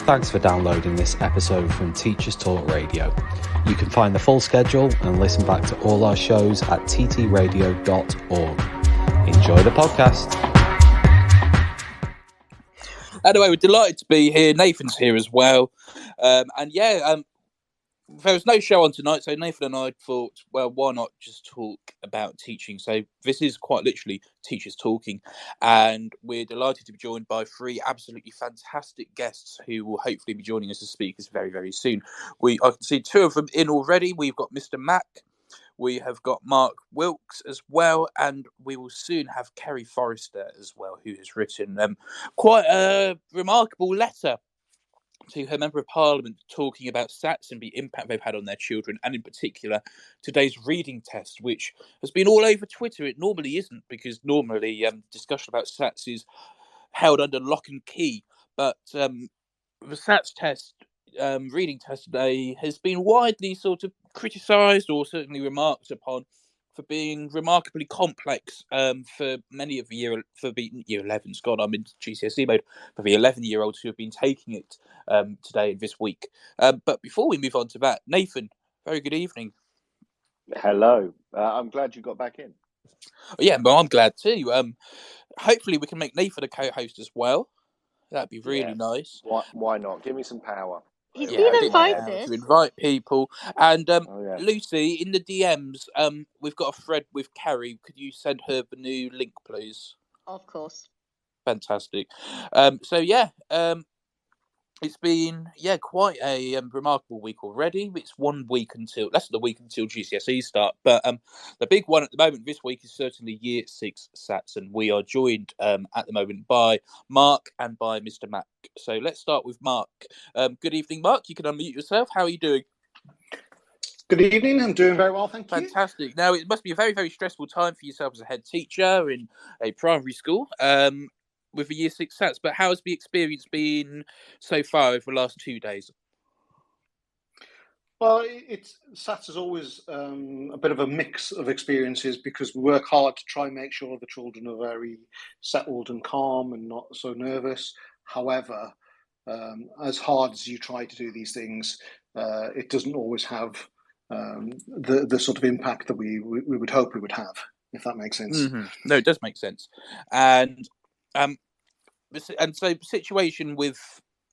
Thanks for downloading this episode from Teachers Talk Radio. You can find the full schedule and listen back to all our shows at ttradio.org. Enjoy the podcast. Anyway, we're delighted to be here. Nathan's here as well. There was no show on tonight, so Nathan and I thought, well, why not just talk about teaching? So this is quite literally Teachers Talking, and we're delighted to be joined by three absolutely fantastic guests who will hopefully be joining us as speakers very, very soon. I can see two of them in already. We've got Mr. Mac, we have got Mark Wilkes as well, and we will soon have Kerry Forrester as well, who has written quite a remarkable letter to her Member of Parliament talking about SATs and the impact they've had on their children, and in particular today's reading test, which has been all over Twitter. It normally isn't, because normally discussion about SATs is held under lock and key, but the SATs test, reading test today, has been widely sort of criticised or certainly remarked upon for being remarkably complex for many of the year 11s. God, I'm in GCSE mode, for the 11-year-olds who have been taking it today and this week. But before we move on to that, Nathan, very good evening. Hello. I'm glad you got back in. Yeah, well, I'm glad too. Hopefully we can make Nathan a co-host as well. That'd be really nice. Why not? Give me some power. He's been invited. To invite people. And Lucy, in the DMs, we've got a thread with Kerry. Could you send her the new link, please? Of course. Fantastic. It's been quite a remarkable week already. It's less than a week until GCSE start. But the big one at the moment this week is certainly Year 6 SATs, and we are joined at the moment by Mark and by Mr. Mac. So let's start with Mark. Good evening, Mark. You can unmute yourself. How are you doing? Good evening. I'm doing very well, thank you. Fantastic. Now, it must be a very, very stressful time for yourself as a head teacher in a primary school. With the Year 6 SATs, but how has the experience been so far over the last 2 days? Well, SATs is always a bit of a mix of experiences, because we work hard to try and make sure the children are very settled and calm and not so nervous. However, as hard as you try to do these things, it doesn't always have the sort of impact that we would hope it would have, if that makes sense. Mm-hmm. No, it does make sense. And so the situation with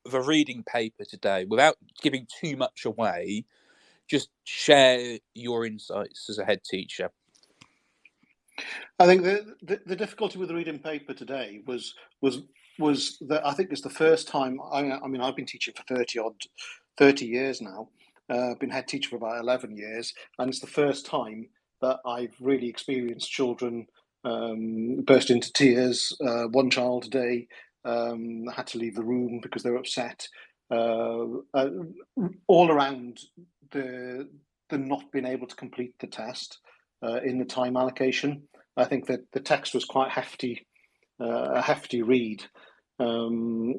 the reading paper today, without giving too much away, just share your insights as a head teacher. I think the difficulty with the reading paper today was that I think it's the first time. I mean, I've been teaching for 30 years now. Been head teacher for about 11 years, and it's the first time that I've really experienced children burst into tears. One child today had to leave the room because they were upset. All around the not being able to complete the test in the time allocation. I think that the text was quite hefty, a hefty read, and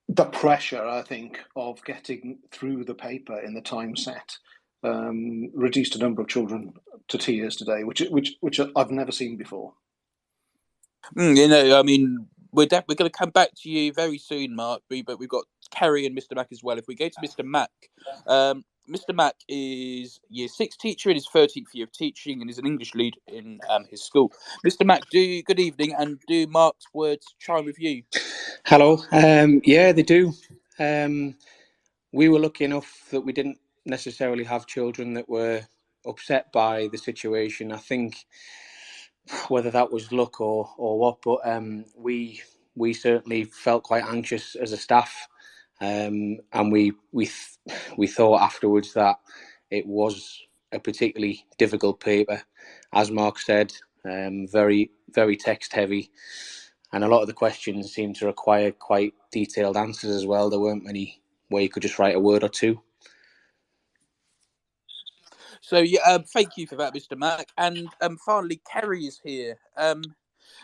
the pressure, I think, of getting through the paper in the time set reduced a number of children to tears today, which I've never seen before. I mean, we're going to come back to you very soon, Mark, but we've got Kerry and Mr. Mac as well. If we go to Mr. Mac, Mr. Mac is Year 6 teacher in his 13th year of teaching and is an English lead in his school. Mr. Mac, good evening, and do Mark's words chime with you? Hello. Yeah, they do. We were lucky enough that we didn't necessarily have children that were upset by the situation. I think whether that was luck or what, but we certainly felt quite anxious as a staff, and we thought afterwards that it was a particularly difficult paper, as Mark said, very, very text heavy, and a lot of the questions seemed to require quite detailed answers as well. There weren't many where you could just write a word or two. So, thank you for that, Mr. Mac. And finally, Kerry is here.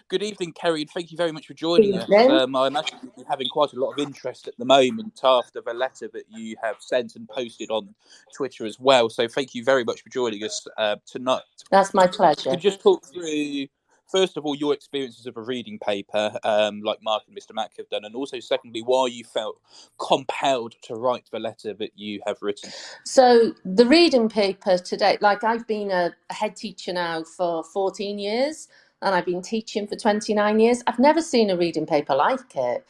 Good evening, Kerry, and thank you very much for joining us. I imagine you'll be having quite a lot of interest at the moment after the letter that you have sent and posted on Twitter as well. So thank you very much for joining us tonight. That's my pleasure. Could you just talk through first of all, your experiences of a reading paper, like Mark and Mr. Mack have done, and also, secondly, why you felt compelled to write the letter that you have written. So the reading paper today, like I've been a head teacher now for 14 years, and I've been teaching for 29 years. I've never seen a reading paper like it.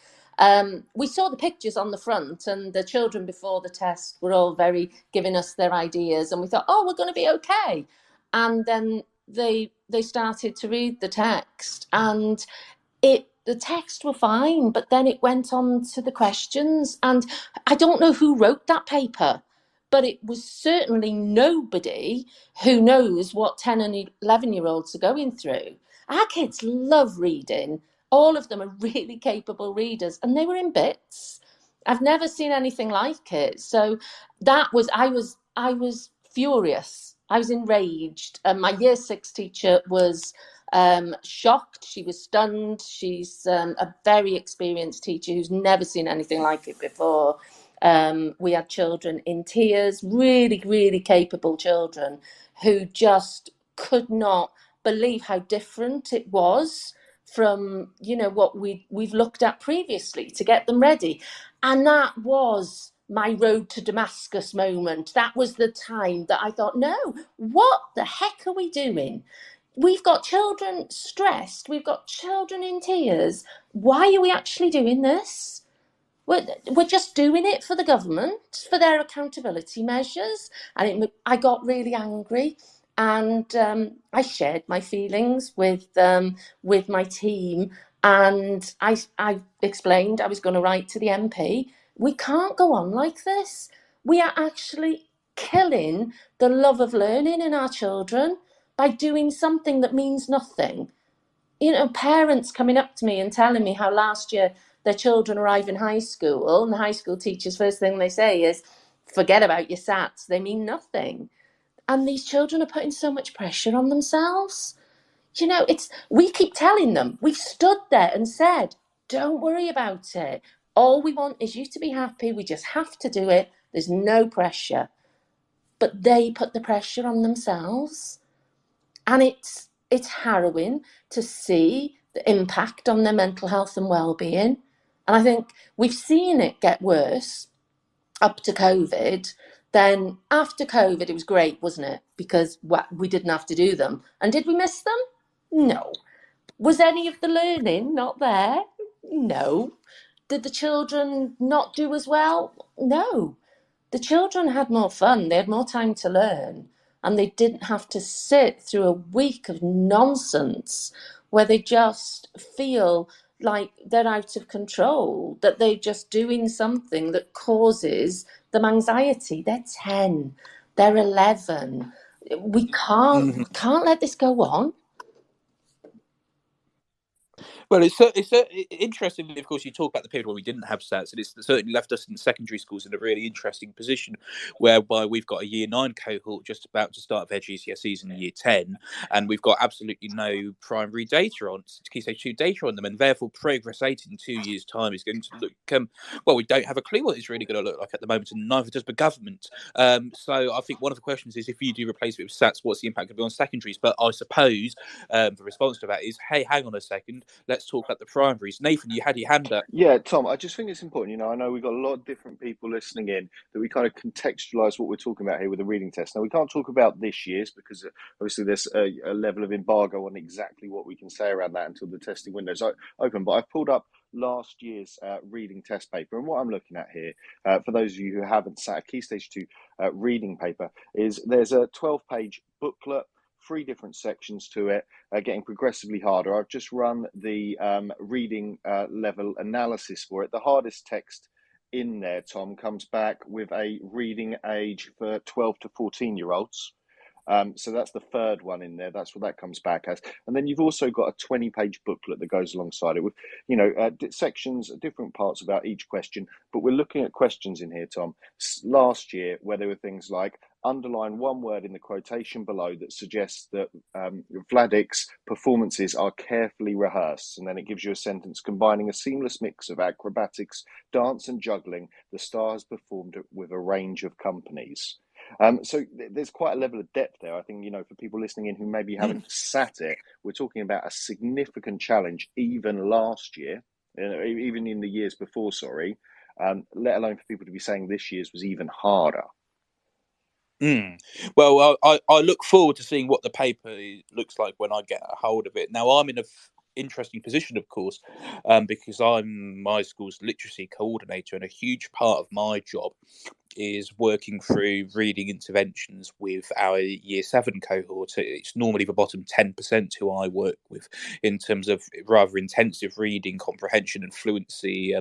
We saw the pictures on the front, and the children before the test were all very giving us their ideas, and we thought, oh, we're going to be okay. And then they started to read the text, and the text were fine, but then it went on to the questions, and I don't know who wrote that paper, but it was certainly nobody who knows what 10 and 11-year-olds are going through. Our kids love reading. All of them are really capable readers, and they were in bits. I've never seen anything like it. So I was furious. I was enraged. And my year 6 teacher was shocked. She was stunned. She's a very experienced teacher who's never seen anything like it before. We had children in tears, really, really capable children who just could not believe how different it was from, what we've looked at previously to get them ready. And that was my road to Damascus moment. That was the time that I thought, no, what the heck are we doing? We've got children stressed. We've got children in tears. Why are we actually doing this? We're just doing it for the government, for their accountability measures. And I got really angry, and I shared my feelings with my team, and I explained I was going to write to the MP. We can't go on like this. We are actually killing the love of learning in our children by doing something that means nothing. Parents coming up to me and telling me how last year their children arrive in high school, and the high school teachers, first thing they say is, forget about your SATs, they mean nothing. And these children are putting so much pressure on themselves. We keep telling them, we've stood there and said, don't worry about it. All we want is you to be happy. We just have to do it. There's no pressure. But they put the pressure on themselves. And it's harrowing to see the impact on their mental health and well-being. And I think we've seen it get worse up to COVID. Then after COVID, it was great, wasn't it? Because we didn't have to do them. And did we miss them? No. Was any of the learning not there? No. Did the children not do as well? No. The children had more fun. They had more time to learn. And they didn't have to sit through a week of nonsense where they just feel like they're out of control, that they're just doing something that causes them anxiety. They're 10, they're 11. We can't let this go on. Well, it's interesting. Of course, you talk about the period where we didn't have SATs, and it's certainly left us in secondary schools in a really interesting position, whereby we've got a year 9 cohort just about to start their GCSEs in year 10, and we've got absolutely no primary data on Key Stage 2 data on them, and therefore Progress 8 in 2 years' time is going to look well. We don't have a clue what it's really going to look like at the moment, and neither does the government. So I think one of the questions is, if you do replace it with SATs, what's the impact going to be on secondaries? But I suppose the response to that is, hey, hang on a second. Let's talk about the primaries. Nathan, you had your hand up. Yeah, Tom, I just think it's important. I know we've got a lot of different people listening in, that we kind of contextualise what we're talking about here with the reading test. Now, we can't talk about this year's because obviously there's a level of embargo on exactly what we can say around that until the testing window's open. But I've pulled up last year's reading test paper, and what I'm looking at here, for those of you who haven't sat a Key Stage 2 reading paper, is there's a 12-page booklet, 3 different sections to it, getting progressively harder. I've just run the reading level analysis for it. The hardest text in there, Tom, comes back with a reading age for 12 to 14-year-olds. So that's the third one in there. That's what that comes back as. And then you've also got a 20-page booklet that goes alongside it with, sections, different parts about each question. But we're looking at questions in here, Tom, last year, where there were things like, underline one word in the quotation below that suggests that Vladik's performances are carefully rehearsed. And then it gives you a sentence combining a seamless mix of acrobatics, dance and juggling. The star has performed with a range of companies. So there's quite a level of depth there. I think, for people listening in who maybe haven't sat it, we're talking about a significant challenge even last year, even in the years before, sorry, let alone for people to be saying this year's was even harder. Well, I look forward to seeing what the paper looks like when I get a hold of it. Now, I'm in a interesting position, of course, because I'm my school's literacy coordinator, and a huge part of my job is working through reading interventions with our year 7 cohort. It's normally the bottom 10% who I work with in terms of rather intensive reading comprehension and fluency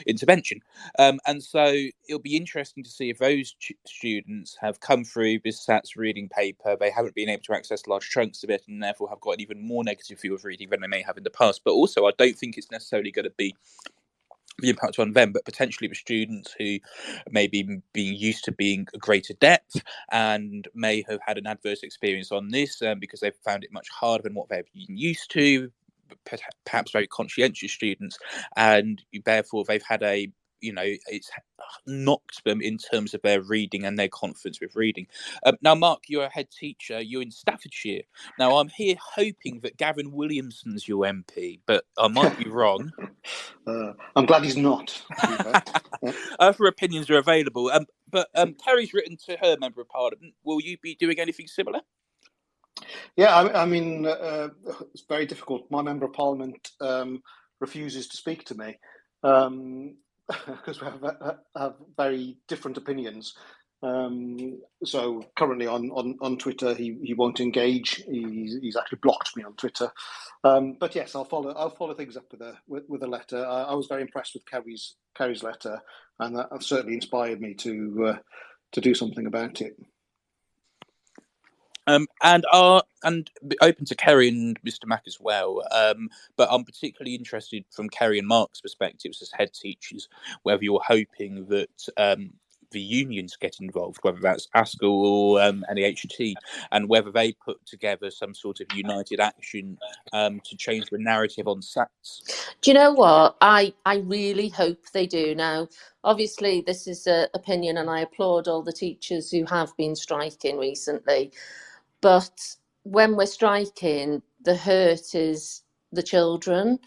intervention. And so it'll be interesting to see if those students have come through this SATS reading paper, they haven't been able to access large chunks of it, and therefore have got an even more negative view of reading than they may have in the past. But also, I don't think it's necessarily going to be the impact on them, but potentially the students who may be being used to being a greater depth and may have had an adverse experience on this because they've found it much harder than what they've been used to, perhaps very conscientious students, and therefore they've had it's knocked them in terms of their reading and their confidence with reading. Now, Mark, you're a head teacher. You're in Staffordshire. Now, I'm here hoping that Gavin Williamson's your MP, but I might be wrong. I'm glad he's not. For opinions are available. But Kerry's written to her member of parliament. Will you be doing anything similar? Yeah, I mean, it's very difficult. My member of parliament refuses to speak to me because we have very different opinions. So currently on Twitter, he won't engage. He's actually blocked me on Twitter. But yes, I'll follow things up with a letter. I was very impressed with Kerry's letter, and that certainly inspired me to do something about it. And open to Kerry and Mr. Mack as well. But I'm particularly interested from Kerry and Mark's perspectives as head teachers, whether you're hoping that the unions get involved, whether that's ASCL or NEHT, and whether they put together some sort of united action to change the narrative on SATs. Do you know what? I really hope they do. Now, obviously, this is an opinion, and I applaud all the teachers who have been striking recently. But when we're striking, the hurt is the children.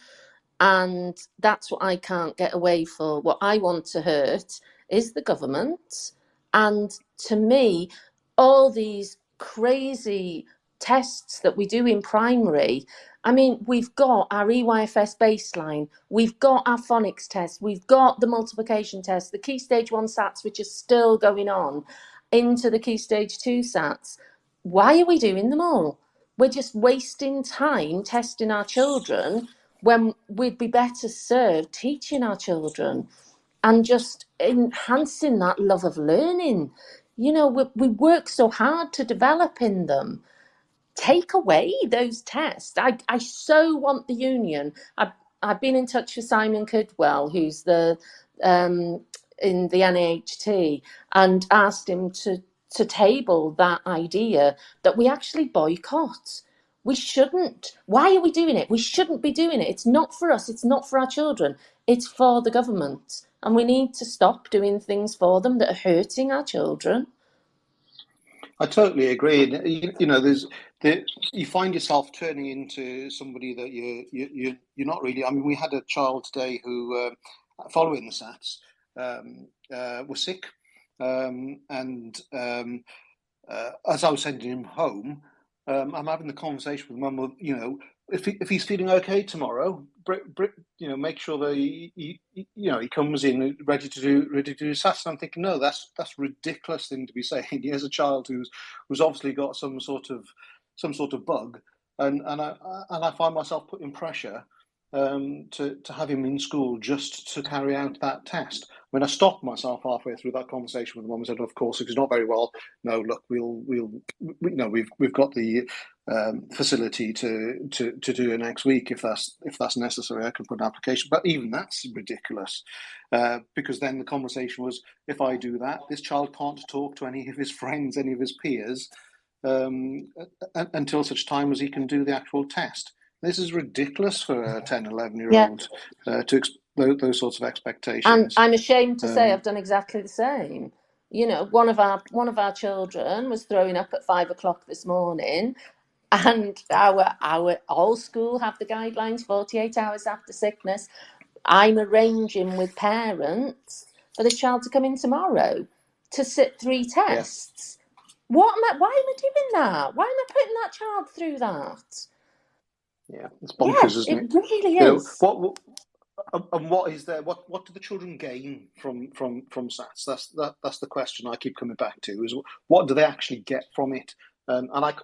And that's what I can't get away for. What I want to hurt is the government. And to me, all these crazy tests that we do in primary, I mean, we've got our EYFS baseline, we've got our phonics test, we've got the multiplication test, the Key Stage 1 SATs, which are still going on, into the Key Stage 2 SATs. Why are we doing them all? We're just wasting time testing our children when we'd be better served teaching our children and just enhancing that love of learning. You know, we work so hard to develop in them. Take away those tests. I so want the union. I've been in touch with Simon Kidwell, who's the in the NAHT, and asked him to table that idea that we actually boycott. We shouldn't. Why are we doing it? We shouldn't be doing it. It's not for us. It's not for our children. It's for the government. And we need to stop doing things for them that are hurting our children. I totally agree. You find yourself turning into somebody that you're not really. I mean, we had a child today who, following the SATs, was sick, and as I was sending him home, I'm having the conversation with Mum. If he's feeling okay tomorrow, make sure that he comes in ready to do SATs. And I'm thinking, no, that's a ridiculous thing to be saying. He has a child who's obviously got some sort of bug, and I find myself putting pressure to have him in school just to carry out that test. I mean, I stopped myself halfway through that conversation with the mum and said, "Of course, if he's not very well, no, look, we've got the facility to do it next week if that's necessary. I can put an application." But even that's ridiculous, because then the conversation was, if I do that, this child can't talk to any of his friends, any of his peers, until such time as he can do the actual test. This is ridiculous for a 10, 11-year-old to those sorts of expectations. And I'm ashamed to say I've done exactly the same. You know, one of our children was throwing up at 5 o'clock this morning, and our all school have the guidelines 48 hours after sickness. I'm arranging with parents for this child to come in tomorrow to sit 3 tests. Yeah. Why am I doing that? Why am I putting that child through that? Yeah, it's bonkers, isn't it? It really is. And what is there? What do the children gain from SATs? That's the question I keep coming back to. Is what do they actually get from it? And I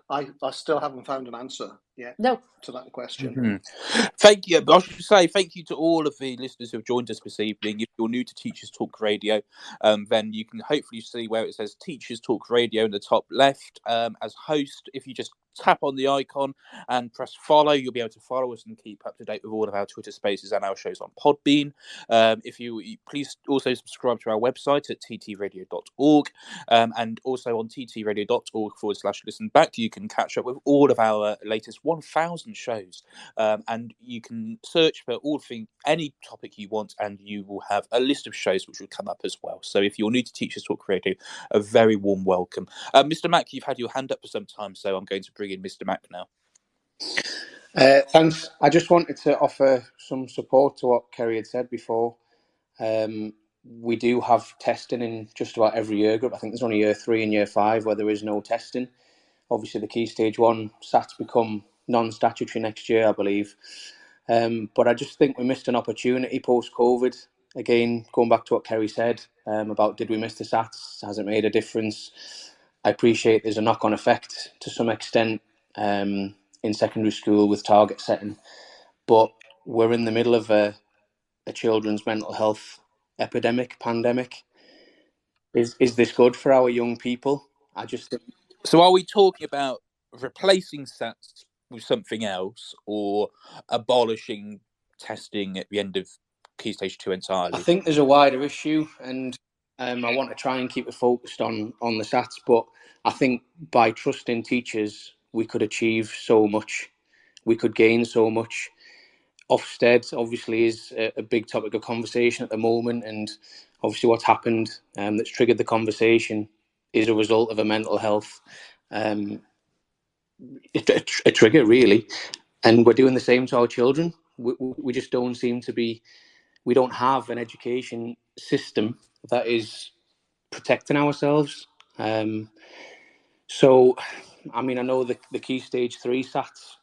still haven't found an answer yet to that question. Mm-hmm. Thank you. I should say thank you to all of the listeners who have joined us this evening. If you're new to Teachers Talk Radio, then you can hopefully see where it says Teachers Talk Radio in the top left as host. If you just tap on the icon and press follow, you'll be able to follow us and keep up to date with all of our Twitter spaces and our shows on Podbean. If you please also subscribe to our website at ttradio.org, and also on ttradio.org/listen back, you can catch up with all of our latest 1,000 shows, and you can search for any topic you want, and you will have a list of shows which will come up as well. So if you're new to Teachers Talk Radio, a very warm welcome. Mr. Mack, you've had your hand up for some time, so I'm going to bring in Mr. Mack now. Thanks. I just wanted to offer some support to what Kerry had said before. We do have testing in just about every year group. I think there's only year 3 and year 5 where there is no testing. Obviously, the Key Stage 1 SATs become non-statutory next year, I believe. But I just think we missed an opportunity post-COVID. Again, going back to what Kerry said about did we miss the SATs? Has it made a difference? I appreciate there's a knock-on effect to some extent in secondary school with target setting. But we're in the middle of a children's mental health pandemic. Is this good for our young people? I just think... So are we talking about replacing SATs with something else, or abolishing testing at the end of Key Stage 2 entirely? I think there's a wider issue, and I want to try and keep it focused on the SATs, but I think by trusting teachers, we could achieve so much. We could gain so much. Ofsted obviously is a big topic of conversation at the moment, and obviously what's happened that's triggered the conversation is a result of a mental health a trigger, really. And we're doing the same to our children. We just don't seem to be... We don't have an education system that is protecting ourselves. So, I mean, I know the Key Stage 3 SATs,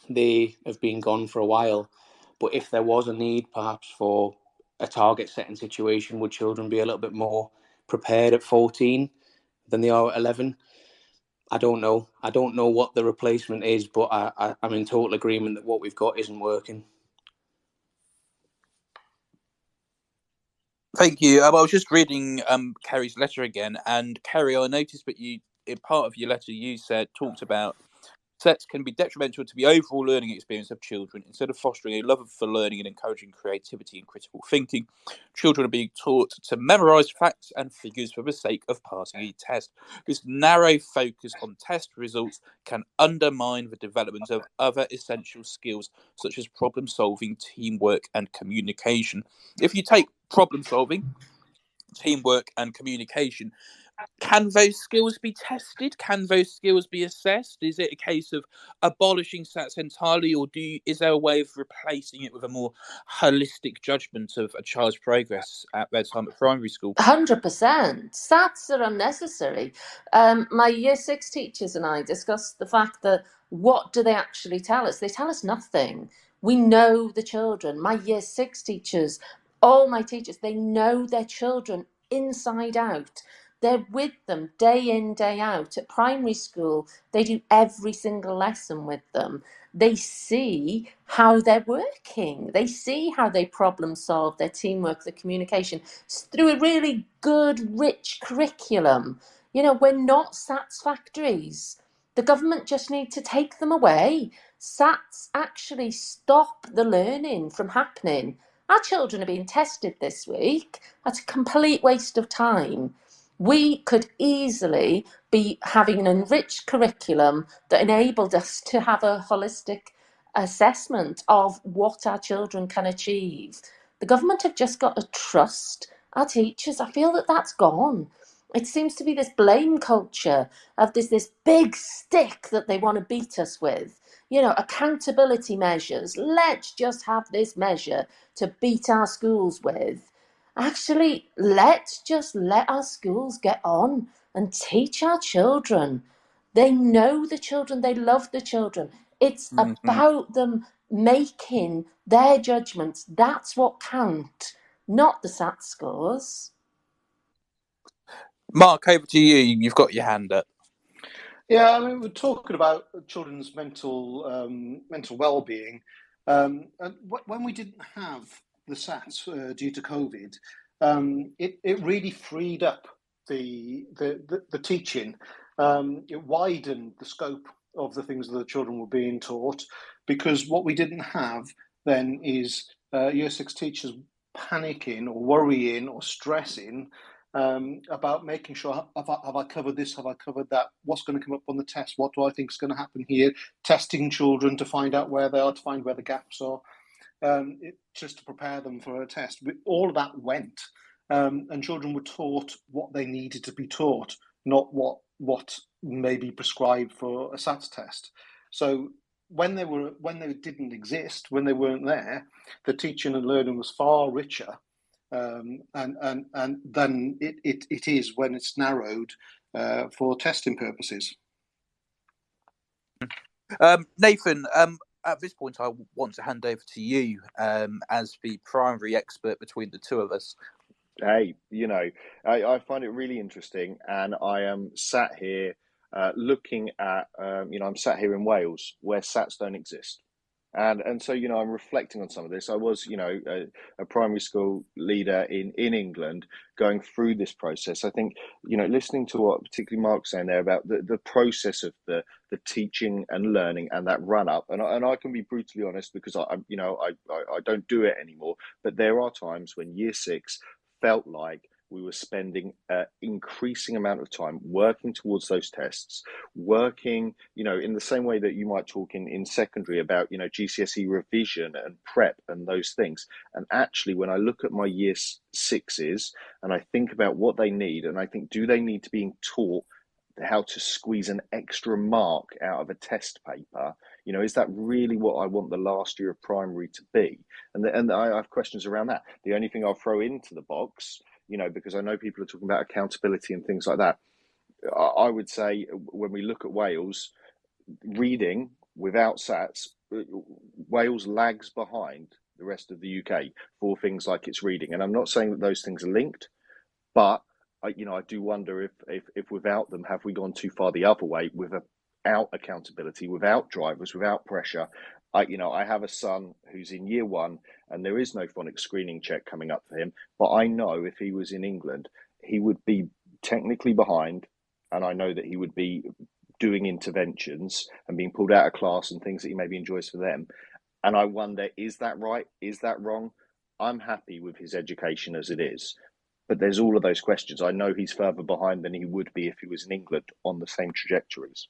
they have been gone for a while, but if there was a need perhaps for a target setting situation, would children be a little bit more prepared at 14 than they are at 11? I don't know. I don't know what the replacement is, but I'm in total agreement that what we've got isn't working. Thank you. I was just reading Kerry's letter again, and Kerry, I noticed that you, in part of your letter, you talked about SETs can be detrimental to the overall learning experience of children. Instead of fostering a love for learning and encouraging creativity and critical thinking, children are being taught to memorise facts and figures for the sake of passing a test. This narrow focus on test results can undermine the development of other essential skills, such as problem solving, teamwork, and communication. If you take problem solving, teamwork, and communication, can those skills be tested? Can those skills be assessed? Is it a case of abolishing SATs entirely, or is there a way of replacing it with a more holistic judgment of a child's progress at their time at primary school? 100%. SATs are unnecessary. My year 6 teachers and I discussed the fact that what do they actually tell us? They tell us nothing. We know the children. My year 6 teachers, all my teachers, they know their children inside out. They're with them day in, day out. At primary school, they do every single lesson with them. They see how they're working. They see how they problem solve, their teamwork, their communication, through a really good, rich curriculum. You know, we're not SATs factories. The government just need to take them away. SATs actually stop the learning from happening. Our children are being tested this week. That's a complete waste of time. We could easily be having an enriched curriculum that enabled us to have a holistic assessment of what our children can achieve. The government have just got to trust our teachers. I feel that that's gone. It seems to be this blame culture of this big stick that they want to beat us with. You know, accountability measures. Let's just have this measure to beat our schools with. Actually, let's just let our schools get on and teach our children. They know the children, they love the children. It's about them making their judgments. That's what count, not the SAT scores. Mark, over to you. You've got your hand up. Yeah, I mean, we're talking about children's mental well-being, and when we didn't have the SATs due to COVID, it really freed up the teaching. It widened the scope of the things that the children were being taught, because what we didn't have then is Year 6 teachers panicking or worrying or stressing about making sure, have I covered this, have I covered that, what's going to come up on the test, what do I think is going to happen here, testing children to find out where they are, to find where the gaps are, just to prepare them for a test. All of that went, and children were taught what they needed to be taught, not what may be prescribed for a SATs test. So when they didn't exist, when they weren't there, the teaching and learning was far richer. And then it is when it's narrowed for testing purposes. Nathan, at this point, I want to hand over to you as the primary expert between the two of us. Hey, I find it really interesting, and I am sat here looking at, I'm sat here in Wales where SATs don't exist. And so, I'm reflecting on some of this. I was, a primary school leader in England going through this process. I think, listening to what particularly Mark's saying there about the process of the teaching and learning and that run up. And I can be brutally honest, because I don't do it anymore. But there are times when Year 6 felt like we were spending an increasing amount of time working towards those tests, working, in the same way that you might talk in secondary about, GCSE revision and prep and those things. And actually, when I look at my Year 6s and I think about what they need, and I think, do they need to be taught how to squeeze an extra mark out of a test paper? Is that really what I want the last year of primary to be? And I have questions around that. The only thing I'll throw into the box, because I know people are talking about accountability and things like that, I would say when we look at Wales, reading without SATs, Wales lags behind the rest of the UK for things like its reading. And I'm not saying that those things are linked, but I do wonder if without them, have we gone too far the other way, without accountability, without drivers, without pressure? I have a son who's in Year 1, and there is no phonics screening check coming up for him. But I know if he was in England, he would be technically behind, and I know that he would be doing interventions and being pulled out of class and things that he maybe enjoys for them. And I wonder, is that right? Is that wrong? I'm happy with his education as it is. But there's all of those questions. I know he's further behind than he would be if he was in England on the same trajectories.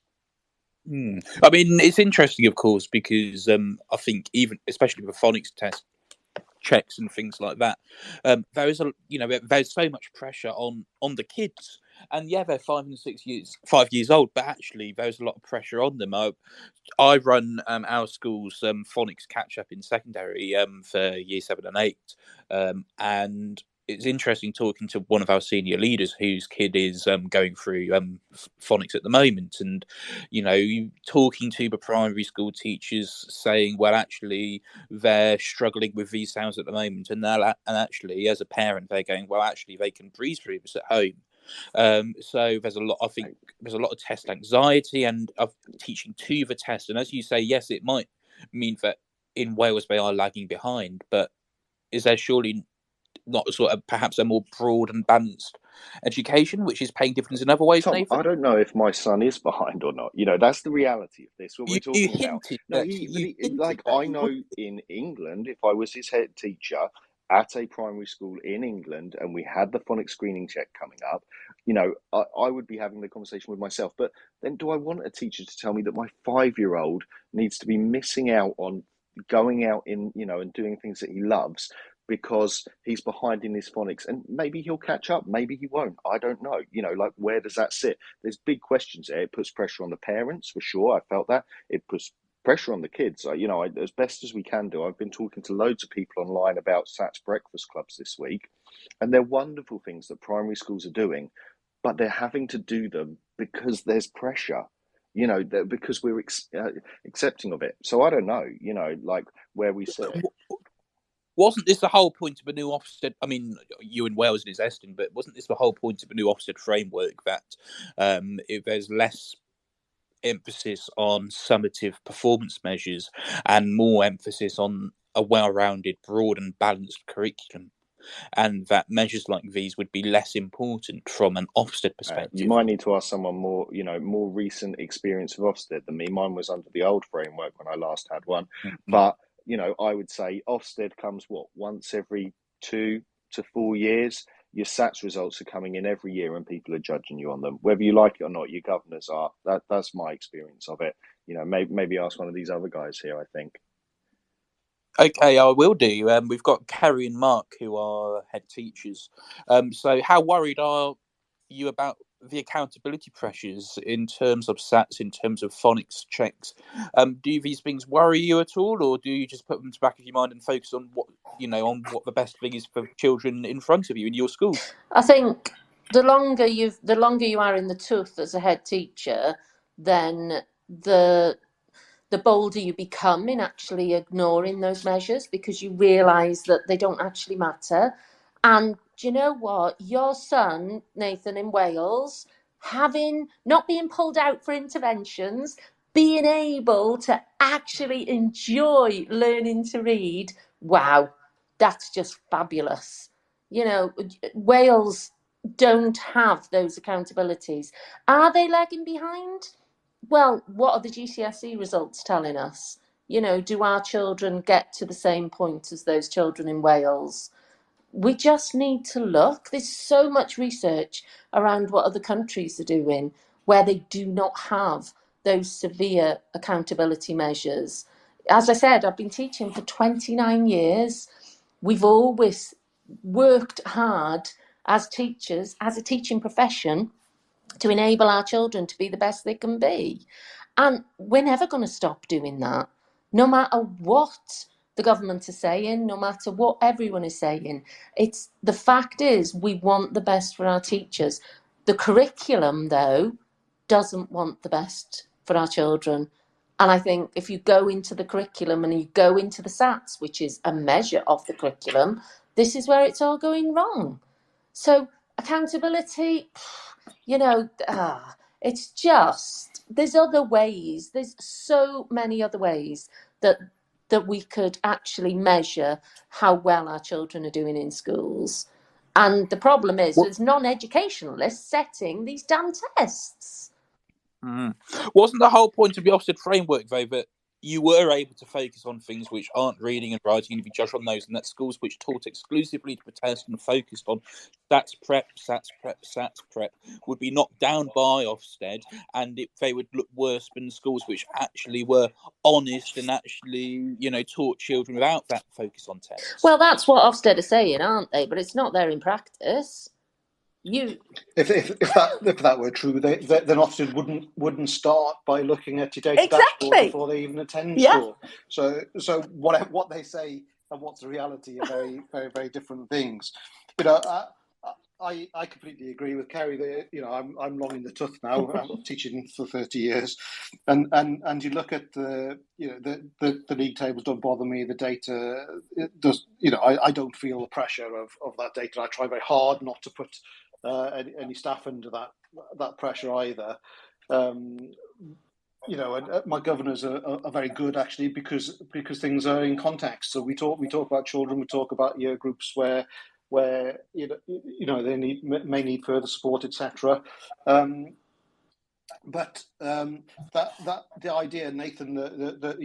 I mean, it's interesting, of course, because I think even, especially with phonics test checks and things like that, there's so much pressure on the kids. And yeah, they're 5 years old, but actually there's a lot of pressure on them. I run our school's phonics catch up in secondary for Year 7 and 8, and it's interesting talking to one of our senior leaders whose kid is going through phonics at the moment, and talking to the primary school teachers saying, well, actually they're struggling with these sounds at the moment, and actually as a parent they're going, well, actually they can breeze through this at home. So there's a lot. I think there's a lot of test anxiety and of teaching to the test. And as you say, yes, it might mean that in Wales they are lagging behind, but is there surely not sort of perhaps a more broad and balanced education, which is paying dividends in other ways, Tom, Nathan? I don't know if my son is behind or not. That's the reality of this. What we're talking You about. hinted No, that I you know would. in England, if I was his head teacher at a primary school in England and we had the phonics screening check coming up, I would be having the conversation with myself. But then, do I want a teacher to tell me that my 5-year-old needs to be missing out on going out and doing things that he loves because he's behind in his phonics, and maybe he'll catch up, maybe he won't. I don't know. Like, where does that sit? There's big questions there. It puts pressure on the parents, for sure. I felt that. It puts pressure on the kids. As best as we can do. I've been talking to loads of people online about SATS breakfast clubs this week, and they're wonderful things that primary schools are doing, but they're having to do them because there's pressure, because we're accepting of it. So I don't know, like, where we sit. Wasn't this the whole point of a new Ofsted? I mean, you in Wales and Eston, but wasn't this the whole point of a new Ofsted framework, that if there's less emphasis on summative performance measures and more emphasis on a well-rounded, broad and balanced curriculum, and that measures like these would be less important from an Ofsted perspective? You might need to ask someone more recent experience of Ofsted than me. Mine was under the old framework when I last had one. Mm-hmm. But, I would say Ofsted comes, once every 2 to 4 years. Your SATS results are coming in every year and people are judging you on them. Whether you like it or not, your governors are. That's my experience of it. Maybe ask one of these other guys here, I think. Okay, I will do. We've got Kerry and Mark, who are head teachers. So how worried are you about the accountability pressures in terms of SATs, in terms of phonics checks? Do these things worry you at all, or do you just put them to the back of your mind and focus on what the best thing is for children in front of you in your school? I think the longer you are in the tooth as a head teacher, then the bolder you become in actually ignoring those measures, because you realise that they don't actually matter. And do you know what? Your son, Nathan, in Wales, not being pulled out for interventions, being able to actually enjoy learning to read, wow, that's just fabulous. Wales don't have those accountabilities. Are they lagging behind? Well, what are the GCSE results telling us? Do our children get to the same point as those children in Wales? We just need to look. There's so much research around what other countries are doing where they do not have those severe accountability measures. As I said, I've been teaching for 29 years. We've always worked hard as teachers, as a teaching profession, to enable our children to be the best they can be. And we're never going to stop doing that, no matter what the government is saying, no matter what everyone is saying. The fact is, we want the best for our teachers. The curriculum, though, doesn't want the best for our children. And I think if you go into the curriculum and you go into the SATs, which is a measure of the curriculum, this is where it's all going wrong. So accountability, it's just, there's other ways. There's so many other ways that we could actually measure how well our children are doing in schools. And the problem is, there's non-educationalists setting these damn tests. Wasn't the whole point of the Ofsted framework, though, that you were able to focus on things which aren't reading and writing and be judged on those, and that schools which taught exclusively to the test and focused on SATs prep would be knocked down by Ofsted, and they would look worse than schools which actually were honest and actually, taught children without that focus on tests? Well, that's what Ofsted are saying, aren't they? But it's not there in practice. If that were true, then Ofsted wouldn't start by looking at your data dashboard before they even attend school. So what they say and what's the reality are very, very, very different things. I completely agree with Kerry that I'm long in the tooth now. I'm teaching for 30 years, and you look at the league tables don't bother me. The data does. I don't feel the pressure of that data. I try very hard not to put any staff under that pressure either. And my governors are very good actually because things are in context. So we talk about children. We talk about year groups where they may need further support, etc. But that the idea, Nathan, that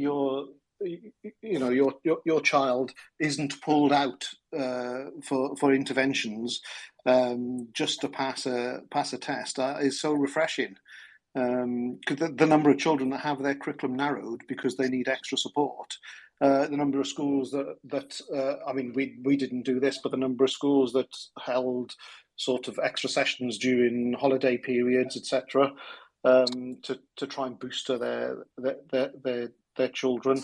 your child isn't pulled out for interventions just to pass a test is so refreshing. Because the number of children that have their curriculum narrowed because they need extra support the number of schools that I mean, we didn't do this, but the number of schools that held sort of extra sessions during holiday periods, etc., to try and booster their children.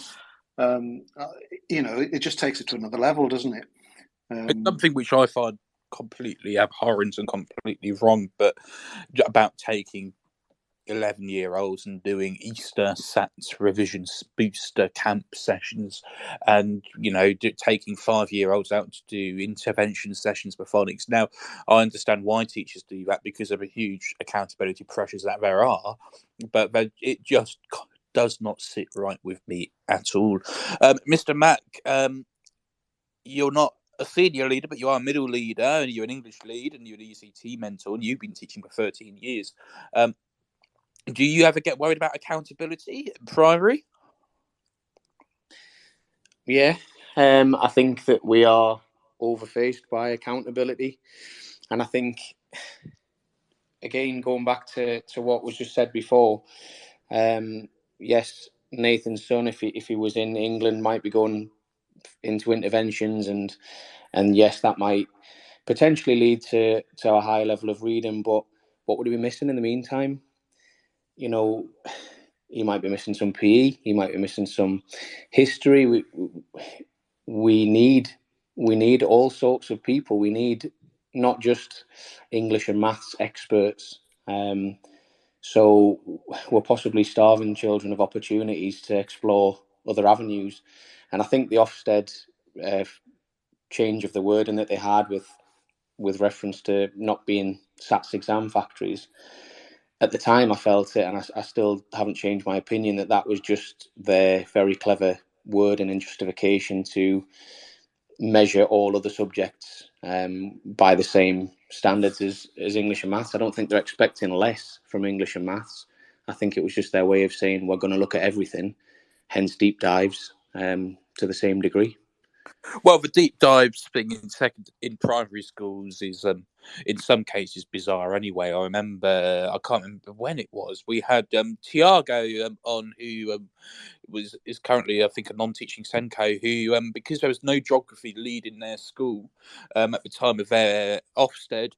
It just takes it to another level, doesn't it? It's something which I find completely abhorrent and completely wrong, but about taking 11-year-olds and doing Easter Sats revisions, booster camp sessions, and taking 5-year-olds out to do intervention sessions for phonics. Now, I understand why teachers do that because of the huge accountability pressures that there are, but it just does not sit right with me at all. Mr. Mack, you're not a senior leader, but you are a middle leader, and you're an English lead, and you're an ECT mentor, and you've been teaching for 13 years. Do you ever get worried about accountability in primary? Yeah, I think that we are overfaced by accountability. And I think, again, going back to what was just said before, yes, Nathan's son, if he was in England, might be going into interventions, and yes, that might potentially lead to a high level of reading, but what would he be missing in the meantime? He might be missing some PE, he might be missing some history. We need all sorts of people. We need not just English and maths experts. So we're possibly starving children of opportunities to explore other avenues. And I think the Ofsted change of the wording that they had with reference to not being SATS exam factories, at the time I felt it, and I still haven't changed my opinion, that was just their very clever wording and justification to measure all other subjects by the same standards as English and maths. I don't think they're expecting less from English and maths. I think it was just their way of saying we're going to look at everything, hence deep dives to the same degree. Well, the deep dives thing in primary schools is in some cases bizarre. Anyway, I can't remember when it was. We had Tiago on, who is currently, I think, a non-teaching Senko, who because there was no geography lead in their school at the time of their Ofsted,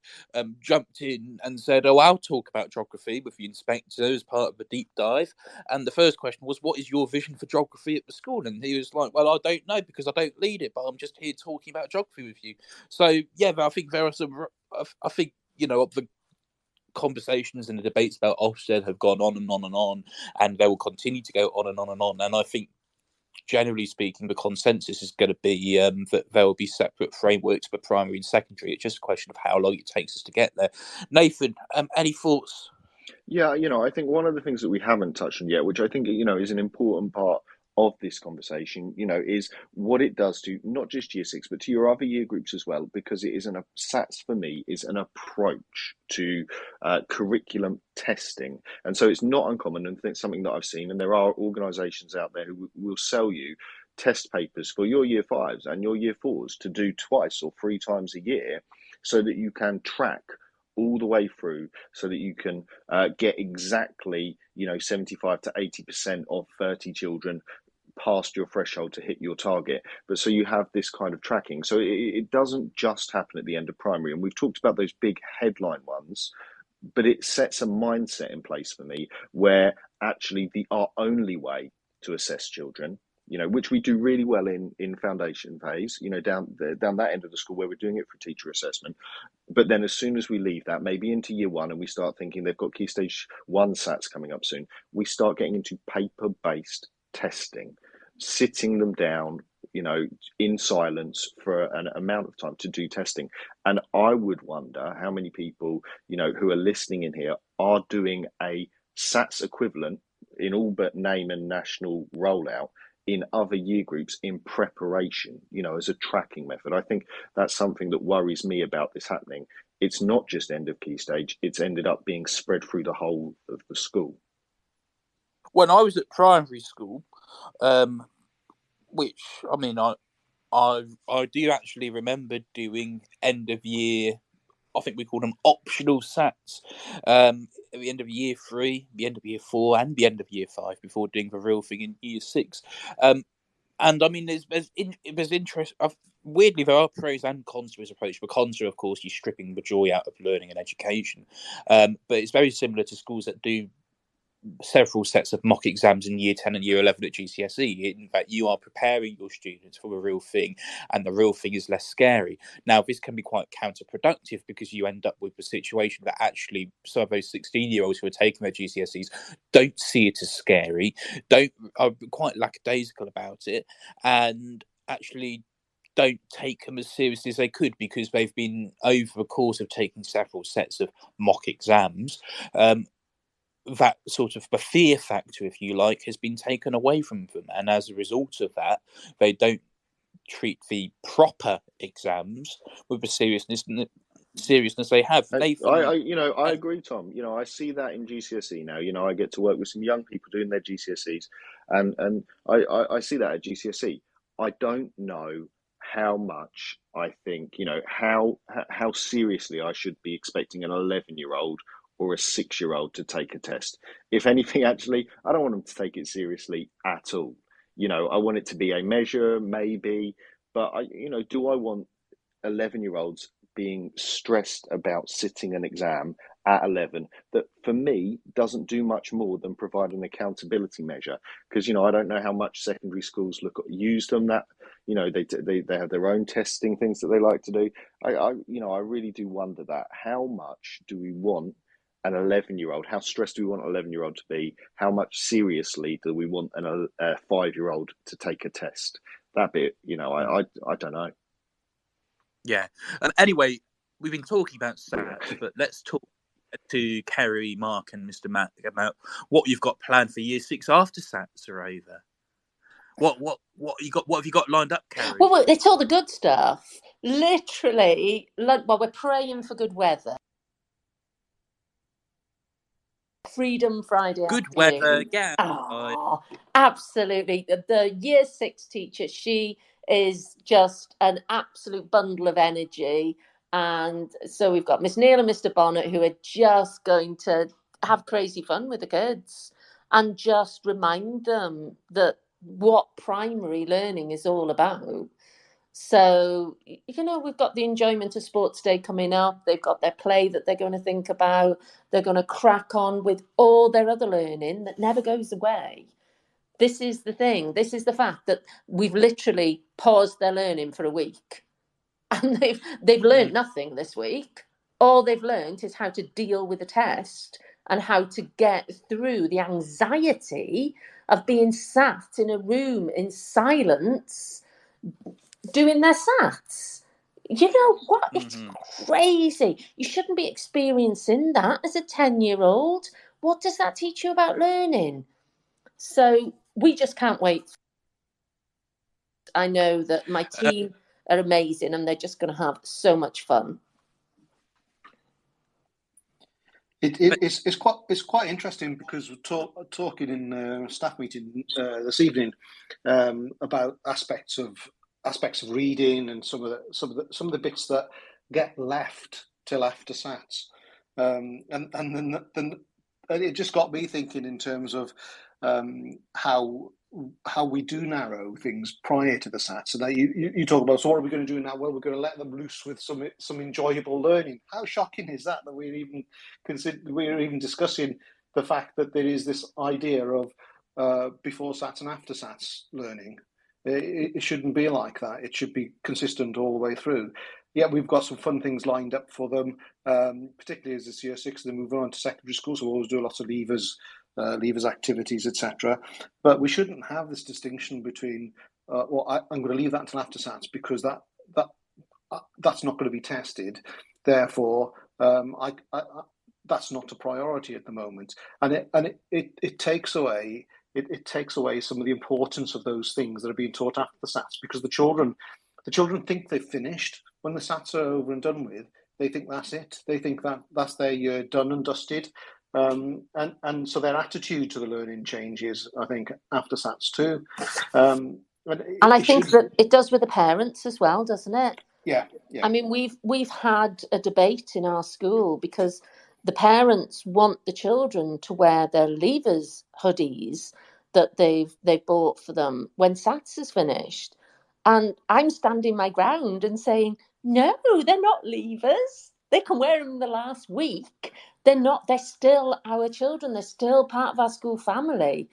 jumped in and said, "Oh, I'll talk about geography with the inspector as part of the deep dive." And the first question was, "What is your vision for geography at the school?" And he was like, "Well, I don't know because I don't lead it, but I'm just here talking about geography with you." So yeah, but I think there are some. I think the conversations and the debates about Ofsted have gone on and on and on, and they will continue to go on and on and on. And I think, generally speaking, the consensus is going to be that there will be separate frameworks for primary and secondary. It's just a question of how long it takes us to get there. Nathan, any thoughts? Yeah, I think one of the things that we haven't touched on yet, which I think, is an important part of this conversation, is what it does to not just year six, but to your other year groups as well, because it is SATS for me is an approach to curriculum testing. And so it's not uncommon, and it's something that I've seen, and there are organisations out there who will sell you test papers for your year fives and your year fours to do twice or 3 times a year so that you can track all the way through, so that you can get exactly 75 to 80% of 30 children past your threshold to hit your target. But so you have this kind of tracking, so it doesn't just happen at the end of primary. And we've talked about those big headline ones, but it sets a mindset in place for me where actually our only way to assess children, which we do really well in foundation phase, down that end of the school where we're doing it for teacher assessment. But then as soon as we leave that, maybe into year one, and we start thinking they've got Key Stage 1 SATs coming up soon, we start getting into paper-based testing, sitting them down, in silence for an amount of time to do testing. And I would wonder how many people, who are listening in here are doing a SATs equivalent in all but name and national rollout in other year groups in preparation, as a tracking method. I think that's something that worries me about this happening. It's not just end of Key Stage, it's ended up being spread through the whole of the school. When I was at primary school, which, I mean, I do actually remember doing end of year, I think we call them optional SATs, at the end of year 3, the end of year 4, and the end of year 5 before doing the real thing in year 6. And I mean, there's interest. Weirdly, there are pros and cons to his approach. The cons are, of course, you're stripping the joy out of learning and education. But it's very similar to schools that do several sets of mock exams in year 10 and year 11 at GCSE. In fact, you are preparing your students for the real thing, and the real thing is less scary. Now, this can be quite counterproductive because you end up with the situation that actually some of those 16-year-olds who are taking their GCSEs don't see it as scary, are quite lackadaisical about it, and actually don't take them as seriously as they could because they've been, over the course of taking several sets of mock exams, that sort of the fear factor, if you like, has been taken away from them, and as a result of that, they don't treat the proper exams with the seriousness they have. I agree, Tom. I see that in GCSE now. I get to work with some young people doing their GCSEs, and I see that at GCSE. I don't know how much I think, how seriously I should be expecting an 11-year-old or a 6-year-old to take a test. If anything, actually, I don't want them to take it seriously at all. I want it to be a measure, maybe, but do I want 11-year-olds being stressed about sitting an exam at 11 that for me doesn't do much more than provide an accountability measure? Because I don't know how much secondary schools use them, that they have their own testing things that they like to do. I really do wonder that. How much do we want an 11-year-old? How stressed do we want an 11-year-old to be? How much seriously do we want a 5-year-old to take a test? That bit, I don't know. Yeah. Anyway, we've been talking about SATs, but let's talk to Kerry, Mark, and Mr. Matt about what you've got planned for Year 6 after SATs are over. What you got? What have you got lined up, Kerry? Well, it's all the good stuff. Literally, we're praying for good weather. Freedom Friday Good afternoon. weather, yeah. Oh, absolutely. The Year 6 teacher, she is just an absolute bundle of energy. And so we've got Miss Neil and Mr. Bonnet, who are just going to have crazy fun with the kids and just remind them that what primary learning is all about. So, we've got the Enjoyment of Sports Day coming up. They've got their play that they're going to think about. They're going to crack on with all their other learning that never goes away. This is the thing. This is the fact that we've literally paused their learning for a week. And they've learned nothing this week. All they've learned is how to deal with a test and how to get through the anxiety of being sat in a room in silence doing their SATs. You know what? It's crazy. You shouldn't be experiencing that as a 10-year-old. What does that teach you about learning? So we just can't wait. I know that my team are amazing and they're just going to have so much fun. It's quite interesting because we're talking in a staff meeting this evening about aspects of reading and some of the bits that get left till after SATs, and then it just got me thinking in terms of how we do narrow things prior to the SATs. And you talk about, so what are we going to do now? Well, we're going to let them loose with some enjoyable learning. How shocking is that we're even discussing the fact that there is this idea of before SATs and after SATs learning. It shouldn't be like that. It should be consistent all the way through. Yeah, we've got some fun things lined up for them, particularly as it's Year 6, they're moving on to secondary school, so we'll always do lots of levers activities, etc. But we shouldn't have this distinction between, I'm going to leave that until after SATs because that's not going to be tested. Therefore, that's not a priority at the moment, and it takes away. It takes away some of the importance of those things that are being taught after the SATs, because the children think they've finished. When the SATs are over and done with, they think that's it. They think that that's their year done and dusted. And so their attitude to the learning changes, I think, after SATs too. And I think that it does with the parents as well, doesn't it? Yeah. I mean, we've had a debate in our school because the parents want the children to wear their leavers hoodies that they've bought for them when SATs is finished. And I'm standing my ground and saying, no, they're not leavers. They can wear them the last week. They're still our children. They're still part of our school family.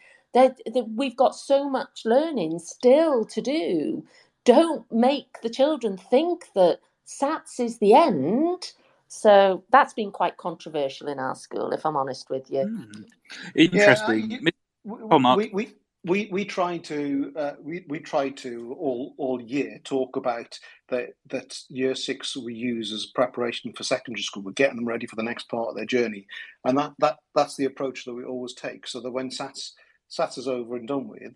We've got so much learning still to do. Don't make the children think that SATs is the end. So that's been quite controversial in our school, if I'm honest with you. Interesting. We try to all year talk about that year 6 we use as preparation for secondary school. We're getting them ready for the next part of their journey, and that's the approach that we always take. So that when SATs is over and done with,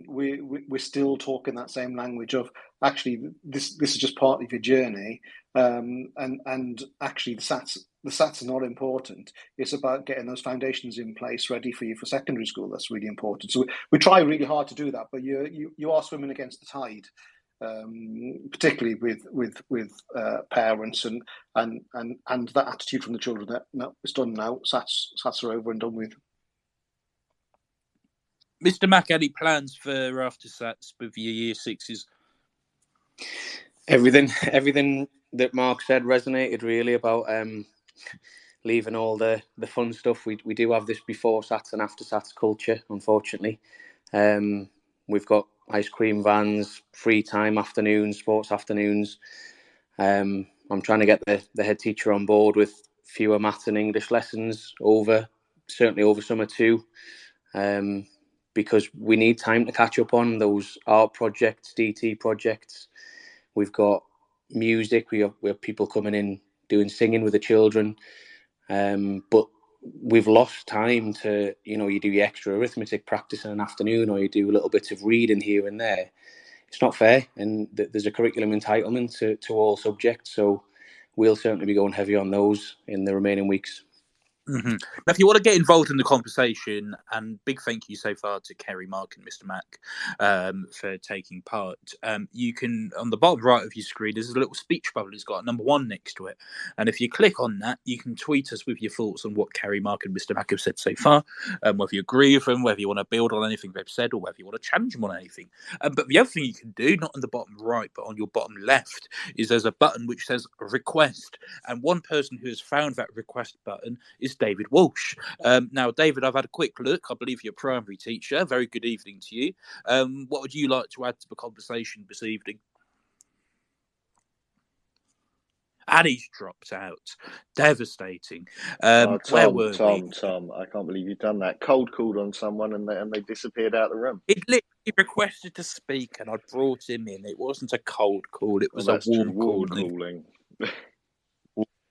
we're still talking that same language of actually this is just part of your journey, and actually the SATs are not important. It's about getting those foundations in place ready for you for secondary school. That's really important. So we try really hard to do that, but you are swimming against the tide, particularly with parents and that attitude from the children that no, it's done now. SATs are over and done with. Mr. Mack, any plans for after SATs with your year 6s? Everything that Mark said resonated really about leaving all the fun stuff. We do have this before SATs and after SATs culture, unfortunately. We've got ice cream vans, free time afternoons, sports afternoons. I'm trying to get the head teacher on board with fewer maths and English lessons certainly over summer too. Because we need time to catch up on those art projects, DT projects. We've got music. We have people coming in doing singing with the children. But we've lost time to, you do your extra arithmetic practice in an afternoon, or you do little bits of reading here and there. It's not fair. And there's a curriculum entitlement to all subjects. So we'll certainly be going heavy on those in the remaining weeks. Mm-hmm. Now, if you want to get involved in the conversation, and big thank you so far to Kerry, Mark and Mr. Mack for taking part, you can, on the bottom right of your screen, there's a little speech bubble. It's got a number 1 next to it. And if you click on that, you can tweet us with your thoughts on what Kerry, Mark and Mr. Mack have said so far, whether you agree with them, whether you want to build on anything they've said, or whether you want to challenge them on anything. But the other thing you can do, not on the bottom right, but on your bottom left, is there's a button which says request. And one person who has found that request button is David Walsh. Now, David, I've had a quick look. I believe you're a primary teacher. Very good evening to you. What would you like to add to the conversation this evening? And he's dropped out. Devastating. Tom, where were we? Tom, I can't believe you've done that. Cold called on someone and they disappeared out of the room. It literally requested to speak and I brought him in. It wasn't a cold call. It was a warm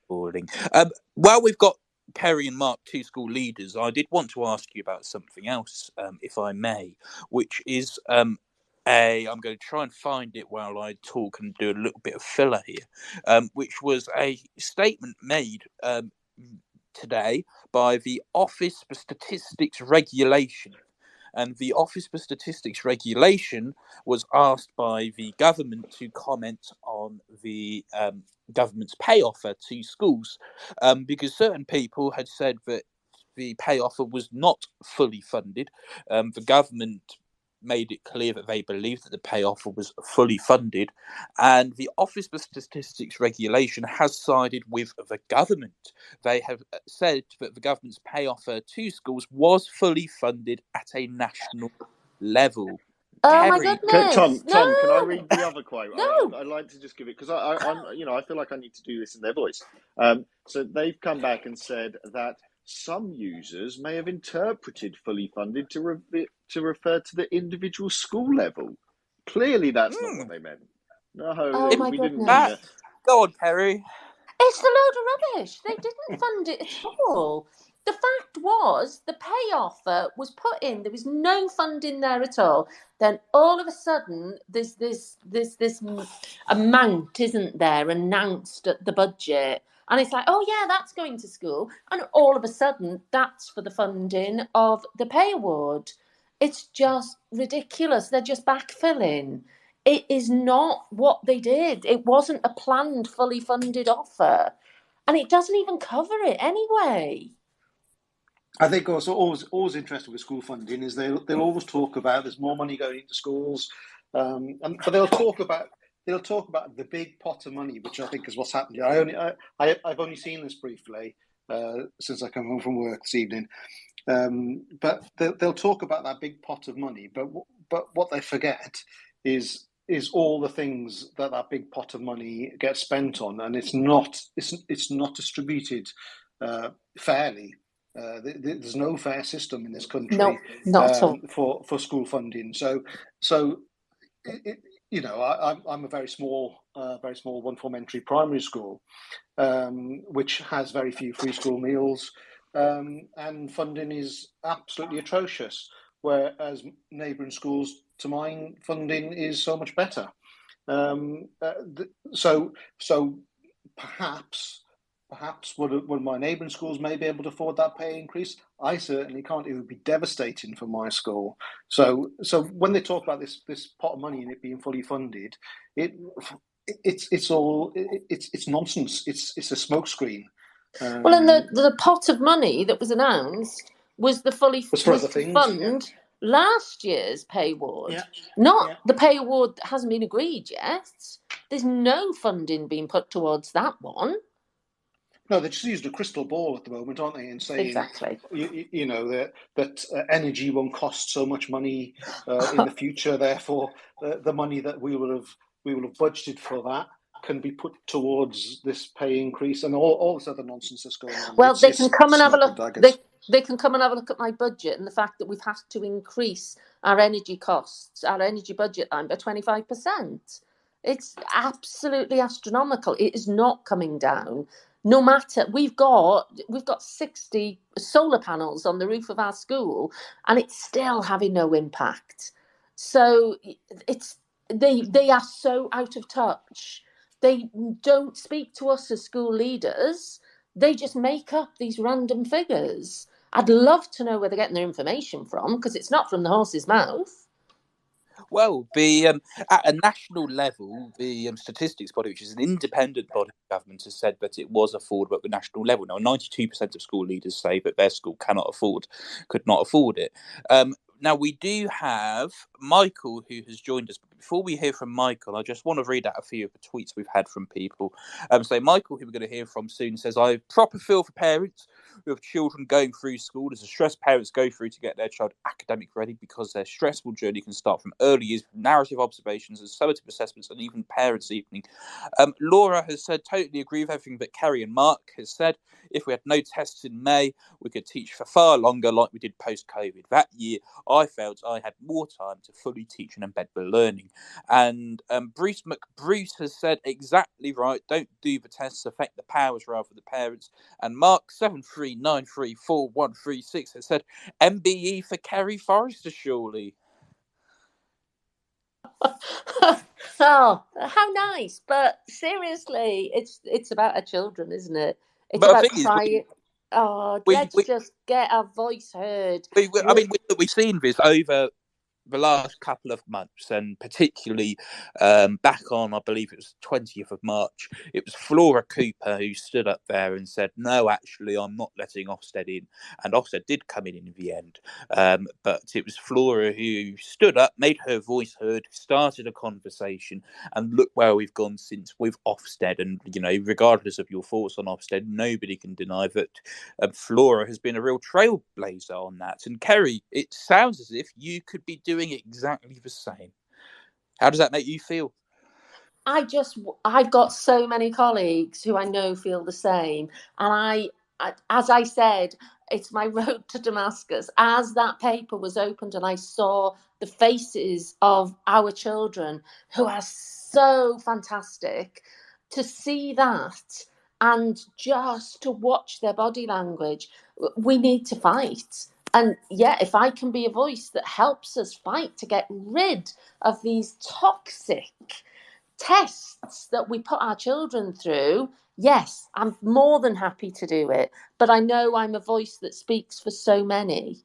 calling. While we've got Kerry and Mark, 2 school leaders, I did want to ask you about something else, if I may, which is I'm going to try and find it while I talk and do a little bit of filler here, which was a statement made today by the Office for Statistics Regulation. And the Office for Statistics Regulation was asked by the government to comment on the government's pay offer to schools, because certain people had said that the pay offer was not fully funded. The government made it clear that they believed that the pay offer was fully funded, and the Office for Statistics Regulation has sided with the government. They have said that the government's pay offer to schools was fully funded at a national level. Oh Kerry, my goodness! Tom, no! can I read the other quote? No. I'd like to just give it because I feel like I need to do this in their voice. So they've come back and said that some users may have interpreted fully funded to refer to the individual school level. Clearly, that's not what they meant. No, oh my we goodness. didn't mean that. Go on, Kerry. It's a load of rubbish. They didn't fund it at all. The fact was, the pay offer was put in. There was no funding there at all. Then all of a sudden, this amount isn't there announced at the budget. And it's like, oh yeah, that's going to school. And all of a sudden, that's for the funding of the pay award. It's just ridiculous. They're just backfilling. It is not what they did. It wasn't a planned, fully funded offer. And it doesn't even cover it anyway. I think also always interested with school funding is they'll always talk about there's more money going into schools, but they'll talk about the big pot of money, which I think is what's happened here. I've only seen this briefly since I come home from work this evening, but they'll talk about that big pot of money, but what they forget is all the things that big pot of money gets spent on, and it's not distributed fairly. There's no fair system in this country. No, not at all. For school funding. So I'm a very small one form entry primary school, which has very few free school meals, and funding is absolutely atrocious. Whereas neighbouring schools to mine, funding is so much better. So perhaps would my neighbouring schools may be able to afford that pay increase? I certainly can't. It would be devastating for my school. So when they talk about this pot of money and it being fully funded, it's nonsense. It's a smokescreen. Well, and the pot of money that was announced was the fully fund last year's pay award, the pay award that hasn't been agreed yet. There's no funding being put towards that one. No, they just used a crystal ball at the moment, aren't they? And saying exactly, that energy won't cost so much money in the future. Therefore, the money that we will have budgeted for that can be put towards this pay increase and all this other nonsense that's going on. Well, they can come and have a look. They can come and have a look at my budget and the fact that we've had to increase our energy costs, our energy budget line by 25%. It's absolutely astronomical. It is not coming down. No matter, we've got 60 solar panels on the roof of our school, and it's still having no impact. So they are so out of touch. They don't speak to us as school leaders. They just make up these random figures. I'd love to know where they're getting their information from, because it's not from the horse's mouth. Well, at a national level, the statistics body, which is an independent body of government, has said that it was affordable at the national level. Now, 92% of school leaders say that their school could not afford it. Now, we do have Michael, who has joined us. But before we hear from Michael, I just want to read out a few of the tweets we've had from people. So Michael, who we're going to hear from soon, says, I proper feel for parents who have children going through school. There's a stress parents go through to get their child academic ready, because their stressful journey can start from early years, from narrative observations and summative assessments, and even parents' evening. Laura has said, totally agree with everything that Kerry and Mark has said. If we had no tests in May, we could teach for far longer, like we did post-COVID. That year, I felt I had more time to fully teach and embed the learning. And Bruce McBruce has said, exactly right. Don't do the tests, affect the powers rather than the parents. And Mark 73934136 has said, MBE for Kerry Forrester, surely. Oh, how nice! But seriously, it's about our children, isn't it? It's but about crying. Let's just get our voice heard. We've seen this over the last couple of months, and particularly back on, I believe it was 20th of March, it was Flora Cooper who stood up there and said, no, actually, I'm not letting Ofsted in. And Ofsted did come in the end. But it was Flora who stood up, made her voice heard, started a conversation, and look where we've gone since with Ofsted. And, regardless of your thoughts on Ofsted, nobody can deny that Flora has been a real trailblazer on that. And Kerry, it sounds as if you could be doing exactly the same. How does that make you feel? I've got so many colleagues who I know feel the same, and I as I said, it's my road to Damascus. As that paper was opened and I saw the faces of our children, who are so fantastic, to see that and just to watch their body language, we need to fight. And if I can be a voice that helps us fight to get rid of these toxic tests that we put our children through, yes, I'm more than happy to do it. But I know I'm a voice that speaks for so many.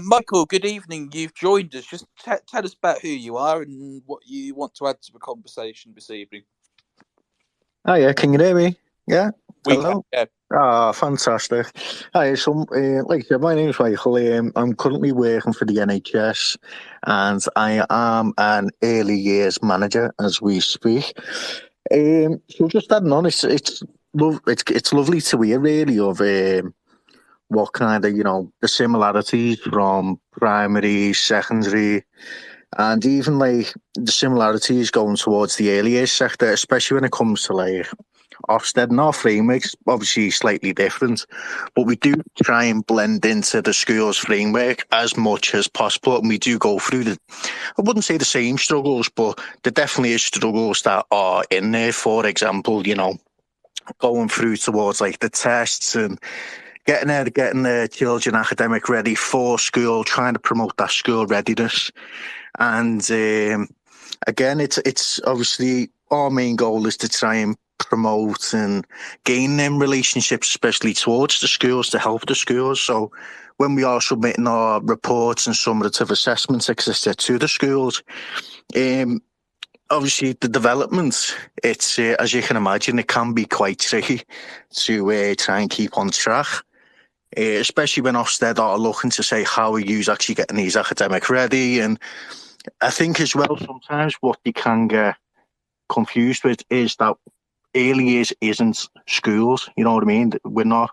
Michael, good evening. You've joined us. Just tell us about who you are and what you want to add to the conversation this evening. Oh, yeah. Can you hear me? Yeah. We Hello. can, Ah, fantastic. Hi, so, like I said, my name's Michael. I'm currently working for the NHS and I am an early years manager as we speak. So just adding on, it's lovely to hear really of what kind of, the similarities from primary, secondary, and even like the similarities going towards the early years sector, especially when it comes to like Ofsted and our framework's obviously slightly different, but we do try and blend into the school's framework as much as possible. And we do go through I wouldn't say the same struggles, but there definitely is struggles that are in there. For example, going through towards like the tests and getting the children academic ready for school, trying to promote that school readiness. And again, it's obviously our main goal is to try and promote and gain them relationships, especially towards the schools, to help the schools. So when we are submitting our reports and summative assessments, etc., to the schools, obviously the development, it's as you can imagine, it can be quite tricky to try and keep on track. Especially when Ofsted are looking to say how are you actually getting these academic ready. And I think as well sometimes what you can get confused with is that early years isn't schools. You know what I mean? We're not,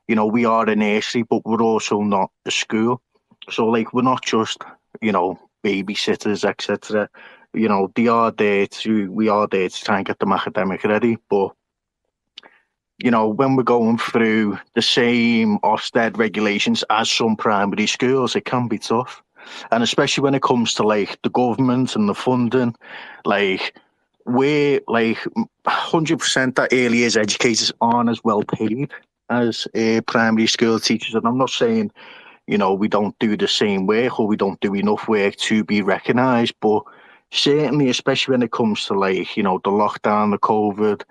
we are a nursery, but we're also not a school. So like we're not just, babysitters, etc. We are there to try and get them academic ready. But when we're going through the same Ofsted regulations as some primary schools, it can be tough. And especially when it comes to like the government and the funding, like we're like 100% that early years educators aren't as well paid as primary school teachers. And I'm not saying, we don't do the same work or we don't do enough work to be recognised, but certainly, especially when it comes to like, the lockdown, the COVID,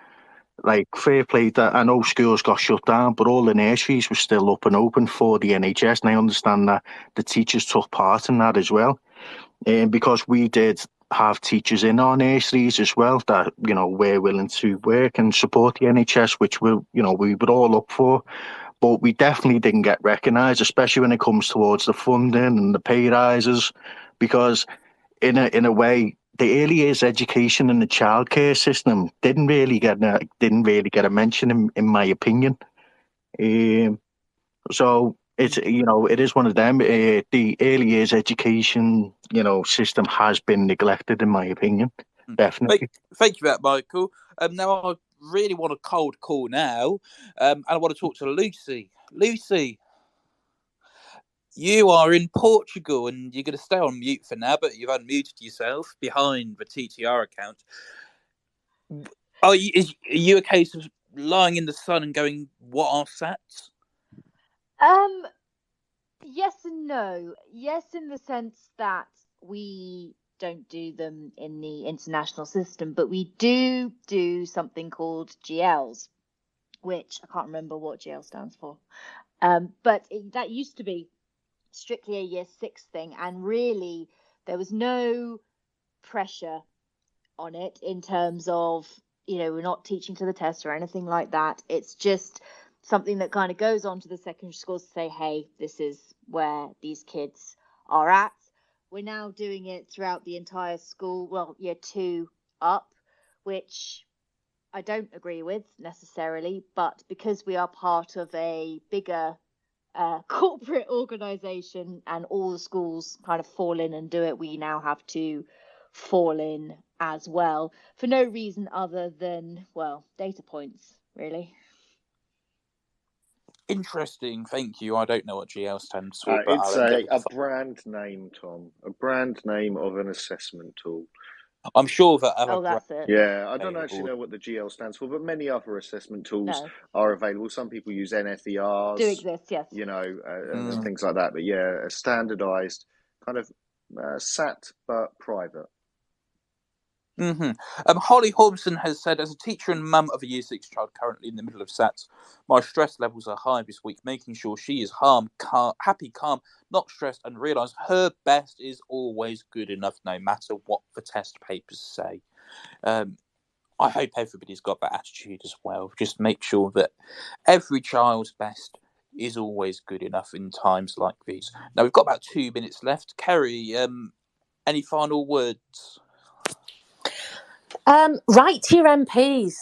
like fair play that I know schools got shut down, but all the nurseries were still up and open for the NHS, and I understand that the teachers took part in that as well. And because we did have teachers in our nurseries as well that were willing to work and support the NHS, which we would all look for. But we definitely didn't get recognised, especially when it comes towards the funding and the pay rises, because in a way, the early years education and the childcare system didn't really get a mention in my opinion. So it is one of them. The early years education system has been neglected in my opinion, definitely. Thank you for that, Michael. Now I really want a cold call now, and I want to talk to Lucy. Lucy, you are in Portugal, and you're going to stay on mute for now, but you've unmuted yourself behind the TTR account. Are you a case of lying in the sun and going, "What are SATs"? Yes and no. Yes, in the sense that we don't do them in the international system, but we do something called GLs, which I can't remember what GL stands for. But that used to be strictly a year 6 thing, and really there was no pressure on it in terms of, we're not teaching to the test or anything like that. It's just something that kind of goes on to the secondary schools to say, hey, this is where these kids are at. We're now doing it throughout the entire school, well, year 2 up, which I don't agree with necessarily, but because we are part of a bigger corporate organization and all the schools kind of fall in and do it, we now have to fall in as well, for no reason other than, well, data points, really. Interesting, thank you. I don't know what GL stands for, but It's I'll a brand name, Tom. A brand name of an assessment tool. I'm sure that other that's it. Yeah, I don't actually know what the GL stands for, but many other assessment tools are available. Some people use NFERs. Do exist, yes. And things like that. But yeah, a standardised kind of SAT, but private. Holly Hobson has said, as a teacher and mum of a year 6 child currently in the middle of SATs, my stress levels are high this week, making sure she is happy, calm, not stressed, and realise her best is always good enough no matter what the test papers say. I hope everybody's got that attitude as well. Just make sure that every child's best is always good enough in times like these. Now, we've got about 2 minutes left. Kerry, any final words? Write to your MPs.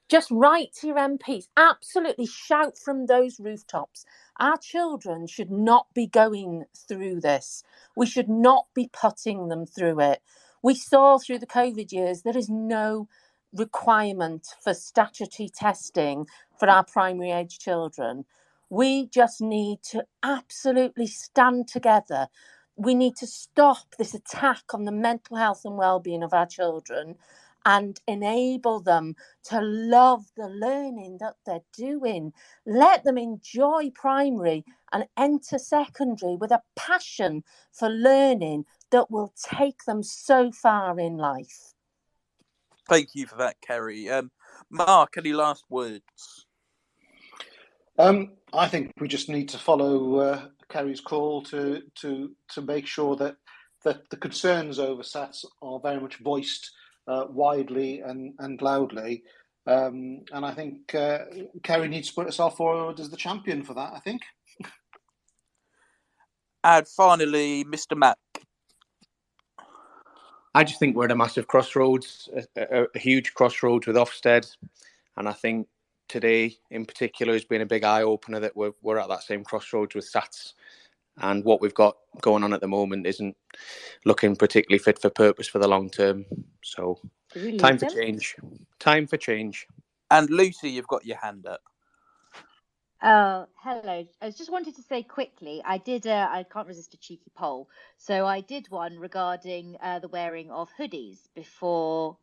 Just write to your MPs. Absolutely shout from those rooftops. Our children should not be going through this. We should not be putting them through it. We saw through the COVID years there is no requirement for statutory testing for our primary age children. We just need to absolutely stand together. We need to stop this attack on the mental health and well-being of our children and enable them to love the learning that they're doing. Let them enjoy primary and enter secondary with a passion for learning that will take them so far in life. Thank you for that, Kerry. Mark, any last words? I think we just need to follow Kerry's call to make sure that the concerns over SATs are very much voiced widely and loudly. And I think Kerry needs to put herself forward as the champion for that, I think. And finally, Mr. Mack. I just think we're at a massive crossroads, a huge crossroads with Ofsted. And I think today in particular has been a big eye-opener that we're at that same crossroads with SATs. And what we've got going on at the moment isn't looking particularly fit for purpose for the long term. So time for change. Time for change. And Lucy, you've got your hand up. Hello. I just wanted to say quickly, I can't resist a cheeky poll. So I did one regarding the wearing of hoodies before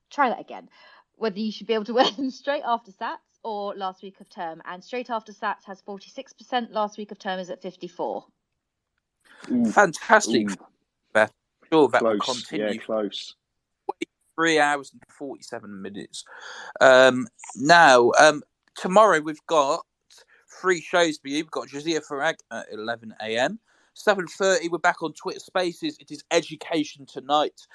try that again. Whether you should be able to wear them straight after SATs or last week of term. And straight after SATs has 46%, last week of term is at 54%. Fantastic. Beth. Sure, that will Close. continue. Yeah, close. 3 hours and 47 minutes. Now, tomorrow we've got 3 shows for you. We've got Jazia Farag at 11 a.m. 7:30, we're back on Twitter Spaces. It is Education Tonight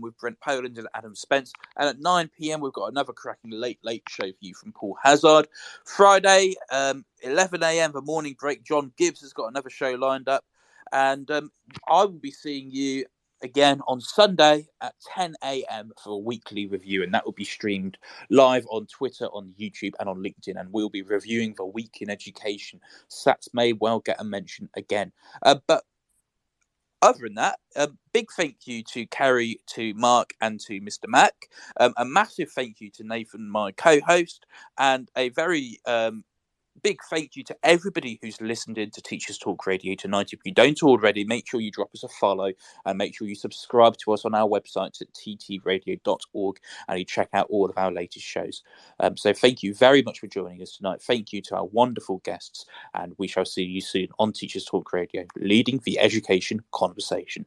with Brent Poland and Adam Spence. And at 9 p.m, we've got another cracking late show for you from Paul Hazard. Friday, 11 a.m, the morning break. John Gibbs has got another show lined up. And I will be seeing you again on Sunday at 10 a.m. for a weekly review, and that will be streamed live on Twitter, on YouTube, and on LinkedIn, and we'll be reviewing the week in education. SATs may well get a mention again. But other than that, a big thank you to Kerry, to Mark, and to Mr. Mack. A massive thank you to Nathan, my co-host, and a very big thank you to everybody who's listened in to Teachers Talk Radio tonight. If you don't already, make sure you drop us a follow and make sure you subscribe to us on our website at ttradio.org and you check out all of our latest shows. So thank you very much for joining us tonight. Thank you to our wonderful guests, and we shall see you soon on Teachers Talk Radio, leading the education conversation.